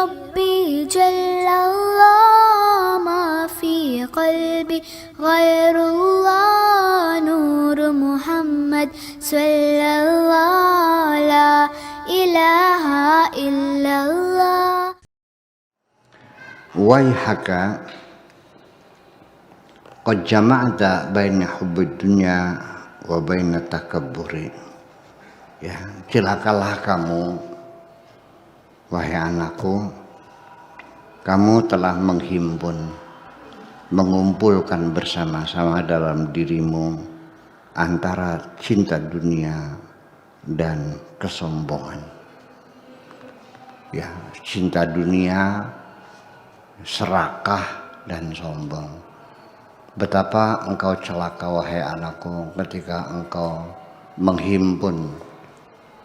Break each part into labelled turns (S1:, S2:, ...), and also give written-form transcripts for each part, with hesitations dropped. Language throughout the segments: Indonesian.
S1: ربي جل الله ما في قلبي غير الله نور محمد صلى الله لا إله إلا الله.
S2: Waihaka qad jama'ta baina hubbid dunya wa baina takabburi. Ya, celakalah kamu wahai anakku, kamu telah mengumpulkan bersama-sama dalam dirimu antara cinta dunia dan kesombongan. Ya, cinta dunia, serakah dan sombong. Betapa engkau celaka wahai anakku ketika engkau menghimpun,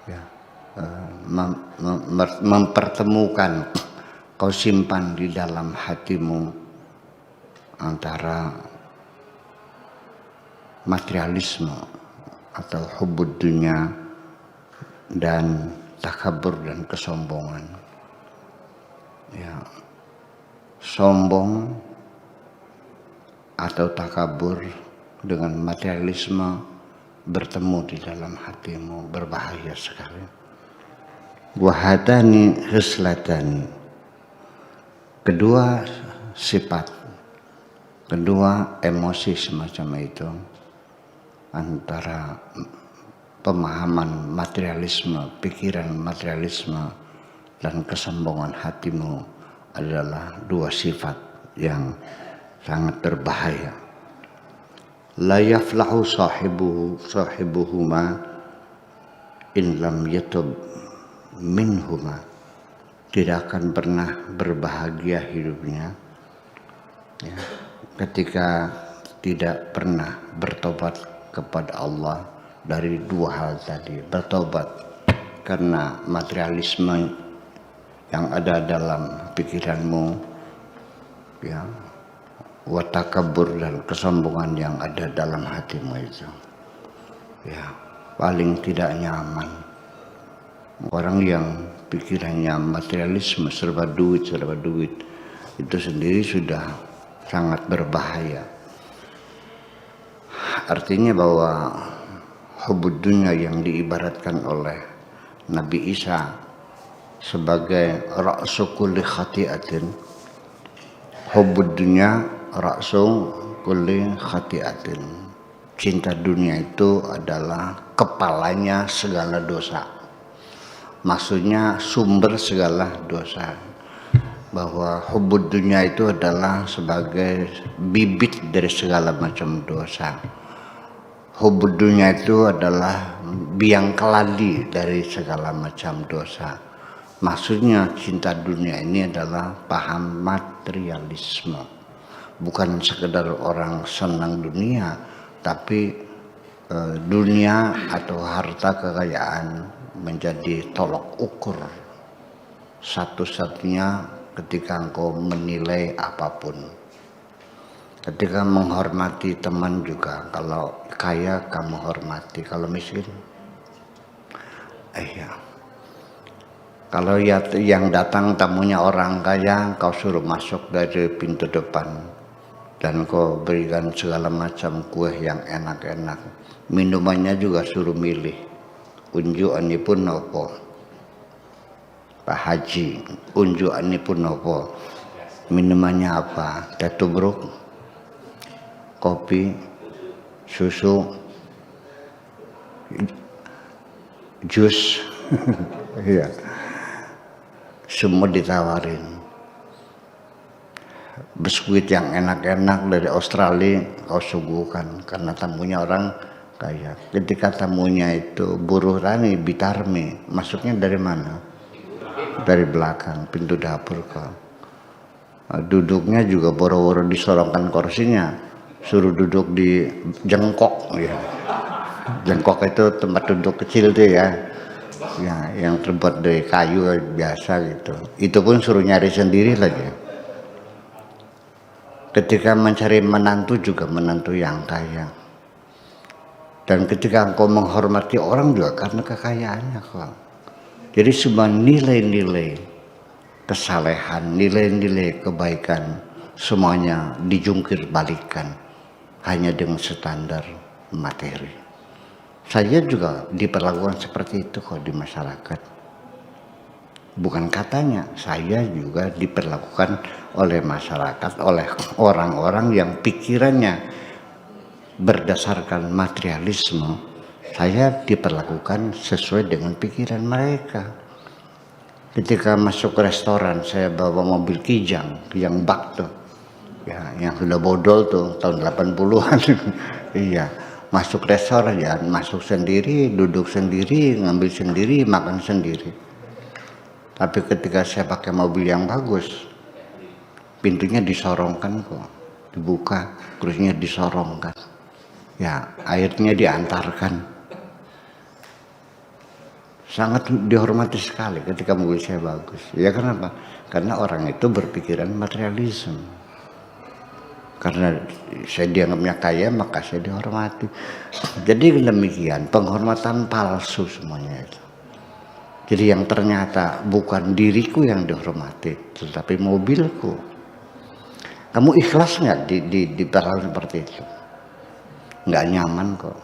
S2: ya, mempertemukan, kau simpan di dalam hatimu antara materialisme atau hubbud dunya dan takabur dan kesombongan. Ya, sombong atau takabur dengan materialisme bertemu di dalam hatimu, berbahaya sekali. Wahadani hislatani, kedua sifat, kedua emosi semacam itu, antara pemahaman materialisme, pikiran materialisme dan kesombongan hatimu adalah dua sifat yang sangat berbahaya. La yaflahu sahibuhuma in lam yatub minhuma. Tidak akan pernah berbahagia hidupnya, ya, ketika tidak pernah bertobat kepada Allah dari dua hal tadi. Bertobat karena materialisme yang ada dalam pikiranmu, ya, wa takabur dan kesombongan yang ada dalam hatimu itu. Ya, paling tidak nyaman. Orang yang pikirannya materialisme, serba duit itu sendiri sudah sangat berbahaya. Artinya bahwa hubbud dunya yang diibaratkan oleh Nabi Isa sebagai ra'su kulli khati'atin, hubbud dunya ra'su kulli khati'atin. Cinta dunia itu adalah kepalanya segala dosa. Maksudnya sumber segala dosa. Bahwa hubbud dunya itu adalah sebagai bibit dari segala macam dosa. Hubbud dunya itu adalah biang keladi dari segala macam dosa. Maksudnya cinta dunia ini adalah paham materialisme. Bukan sekedar orang senang dunia, tapi dunia atau harta kekayaan menjadi tolok ukur satu-satunya ketika engkau menilai apapun. Ketika menghormati teman juga, kalau kaya kamu hormati, kalau miskin, ya. Kalau yang datang tamunya orang kaya, kau suruh masuk dari pintu depan dan kau berikan segala macam kue yang enak-enak. Minumannya juga suruh milih. Unjukanipun nopo, Pak Haji, unjukanipun nopo, minumannya apa? Teh tubruk, kopi, susu, jus, ya, semua ditawarin. Biskuit yang enak-enak dari Australia kau suguhkan karena tamunya orang kaya. Ketika tamunya itu buruh tani Bitarme, masuknya dari mana? Dari belakang pintu dapur kau. Duduknya juga boro-boro disorongkan kursinya, suruh duduk di jengkok, ya. Jengkok itu tempat duduk kecil tuh, ya, yang terbuat dari kayu biasa gitu. Itu pun suruh nyari sendiri lagi. Ketika mencari menantu juga menantu yang kaya. Dan ketika engkau menghormati orang juga karena kekayaannya kok. Jadi semua nilai-nilai kesalehan, nilai-nilai kebaikan semuanya dijungkir balikan hanya dengan standar materi. Saya juga diperlakukan seperti itu kok di masyarakat. Bukan katanya, saya juga diperlakukan oleh masyarakat, oleh orang-orang yang pikirannya berdasarkan materialisme. Saya diperlakukan sesuai dengan pikiran mereka. Ketika masuk ke restoran, saya bawa mobil kijang bak tuh. Ya, yang sudah bodol tuh tahun 80-an. Iya, masuk restoran ya, masuk sendiri, duduk sendiri, ngambil sendiri, makan sendiri. Tapi ketika saya pakai mobil yang bagus, pintunya disorongkan kok, dibuka, kursinya disorongkan. Ya, airnya diantarkan. Sangat dihormati sekali ketika mobil saya bagus. Ya kenapa? Karena orang itu berpikiran materialisme. Karena saya dianggapnya kaya, maka saya dihormati. Jadi demikian, penghormatan palsu semuanya itu. Jadi yang ternyata bukan diriku yang dihormati, tetapi mobilku. Kamu ikhlas nggak diperlakukan seperti itu? Nggak nyaman kok.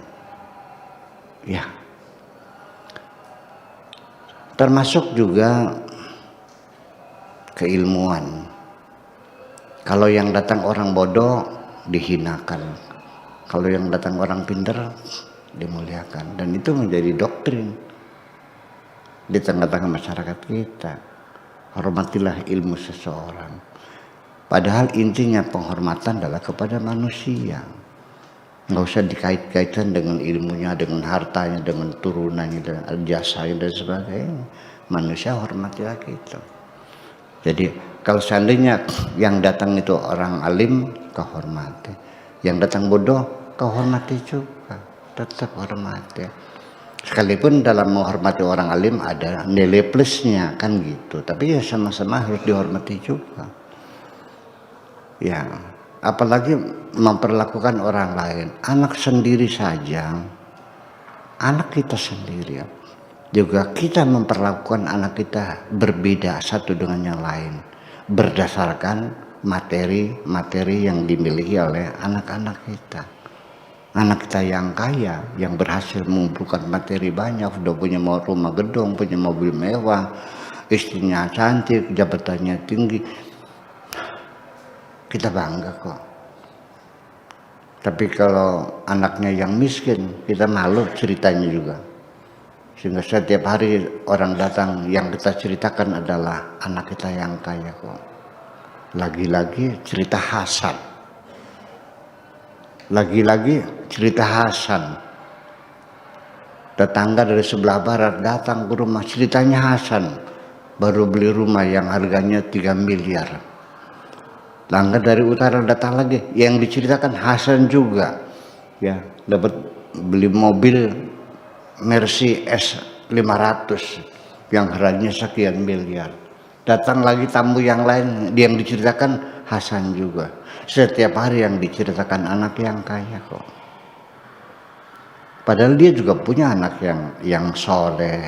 S2: Ya. Termasuk juga keilmuan. Kalau yang datang orang bodoh dihinakan, kalau yang datang orang pintar dimuliakan, dan itu menjadi doktrin di tengah-tengah masyarakat kita. Hormatilah ilmu seseorang. Padahal intinya penghormatan adalah kepada manusia. Nggak usah dikait-kaitkan dengan ilmunya, dengan hartanya, dengan turunannya, dengan jasanya dan sebagainya. Manusia hormatilah kita. Jadi kalau seandainya yang datang itu orang alim, kau hormati. Yang datang bodoh, kau hormati juga. Tetap hormati. Sekalipun dalam menghormati orang alim ada nilai plusnya kan gitu. Tapi ya sama-sama harus dihormati juga. Ya, apalagi memperlakukan orang lain. Anak sendiri saja, anak kita sendiri juga kita memperlakukan anak kita berbeda satu dengan yang lain. Berdasarkan materi-materi yang dimiliki oleh anak-anak kita. Anak kita yang kaya, yang berhasil mengumpulkan materi banyak, sudah punya rumah gedung, punya mobil mewah, istrinya cantik, jabatannya tinggi, kita bangga kok. Tapi kalau anaknya yang miskin, kita malu ceritanya juga. Sehingga setiap hari orang datang yang kita ceritakan adalah anak kita yang kaya kok. Lagi-lagi cerita Hasan. Lagi-lagi cerita Hasan. Tetangga dari sebelah barat datang ke rumah, ceritanya Hasan. Baru beli rumah yang harganya 3 miliar. Tetangga dari utara datang lagi, yang diceritakan Hasan juga. Ya, dapat beli mobil Mercy S500 yang harganya sekian miliar. Datang lagi tamu yang lain, yang diceritakan Hasan juga. Setiap hari yang diceritakan anak yang kaya kok. Padahal dia juga punya anak yang soleh,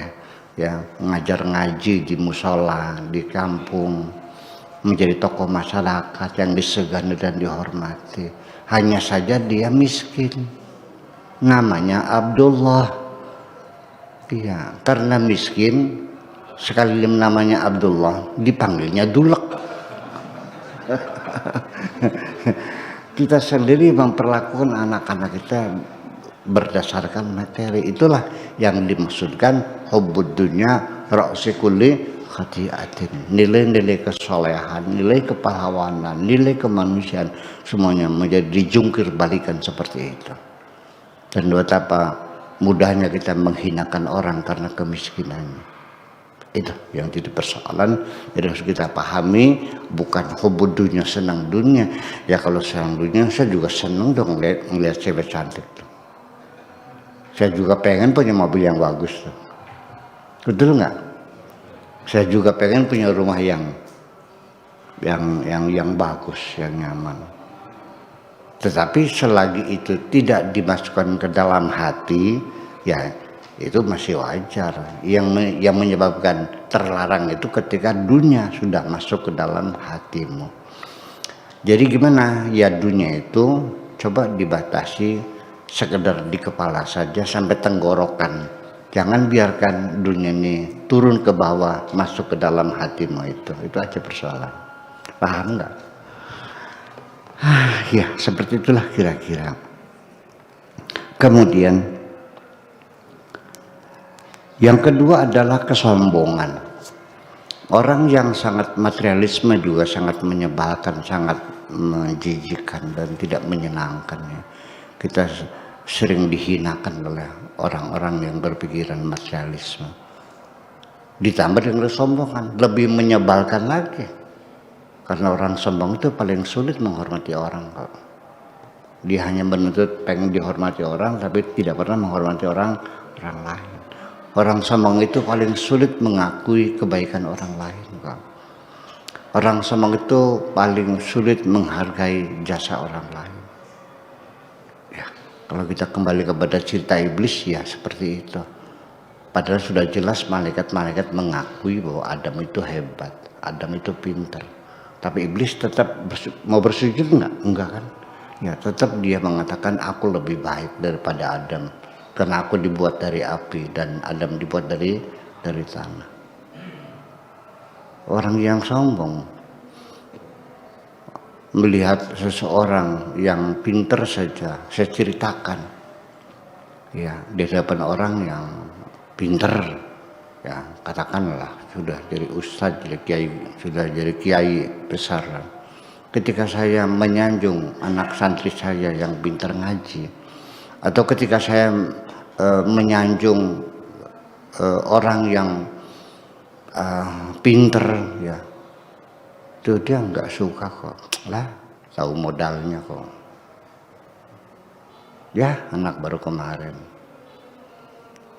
S2: ya, ngajar ngaji di musola, di kampung, menjadi tokoh masyarakat yang disegani dan dihormati. Hanya saja dia miskin. Namanya Abdullah. Iya, karena miskin, sekali namanya Abdullah, dipanggilnya Dulek. Kita sendiri memperlakukan anak-anak kita berdasarkan materi. Itulah yang dimaksudkan hubbud dunya ra'si kulli khati'atin. Nilai-nilai kesolehan, nilai kepahlawanan, nilai kemanusiaan, semuanya menjadi dijungkir balikan seperti itu. Dan betapa mudahnya kita menghinakan orang karena kemiskinannya. Itu yang jadi persoalan. Jadi harus kita pahami, bukan hubbud dunya, senang dunia. Ya kalau senang dunia, saya juga senang dong ngeliat cewek cantik tuh. Saya juga pengen punya mobil yang bagus tuh. Betul nggak? Saya juga pengen punya rumah yang bagus, yang nyaman. Tetapi selagi itu tidak dimasukkan ke dalam hati, ya itu masih wajar. Yang menyebabkan terlarang itu ketika dunia sudah masuk ke dalam hatimu. Jadi gimana? Ya dunia itu coba dibatasi sekedar di kepala saja sampai tenggorokan. Jangan biarkan dunia ini turun ke bawah, masuk ke dalam hatimu itu. Itu aja persoalan. Paham nggak? Ya, seperti itulah kira-kira. Kemudian yang kedua adalah kesombongan. Orang yang sangat materialisme juga sangat menyebalkan, sangat menjijikkan dan tidak menyenangkan. Ya. Kita sering dihinakan oleh orang-orang yang berpikiran materialisme. Ditambah dengan kesombongan, lebih menyebalkan lagi. Karena orang sombong itu paling sulit menghormati orang kok. Dia hanya menuntut pengen dihormati orang, tapi tidak pernah menghormati orang lain. Orang sombong itu paling sulit mengakui kebaikan orang lain kok. Orang sombong itu paling sulit menghargai jasa orang lain. Ya, kalau kita kembali kepada cerita iblis ya seperti itu. Padahal sudah jelas malaikat-malaikat mengakui bahwa Adam itu hebat, Adam itu pintar. Tapi iblis tetap mau bersujud enggak kan? Ya tetap dia mengatakan aku lebih baik daripada Adam. Karena aku dibuat dari api dan Adam dibuat dari tanah. Orang yang sombong melihat seseorang yang pintar saja, saya ceritakan. Ya, di hadapan orang yang pintar, ya katakanlah sudah jadi ustadz, jadi kiai, sudah jadi kiai besar. Ketika saya menyanjung anak santri saya yang pintar ngaji, atau ketika saya menyanjung orang yang pintar, ya itu dia nggak suka kok. Lah, tahu modalnya kok. Ya, anak baru kemarin.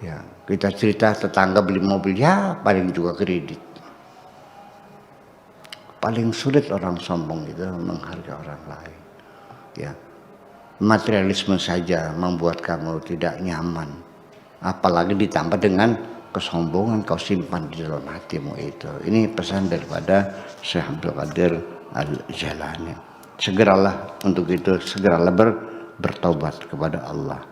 S2: Ya, kita cerita tetangga beli mobil, ya paling juga kredit. Paling sulit orang sombong itu menghargai orang lain. Ya, materialisme saja membuat kamu tidak nyaman. Apalagi ditambah dengan kesombongan kau simpan di dalam hatimu itu. Ini pesan daripada Syekh Abdul Qadir Al-Jailani. Segeralah untuk itu, segeralah bertobat kepada Allah.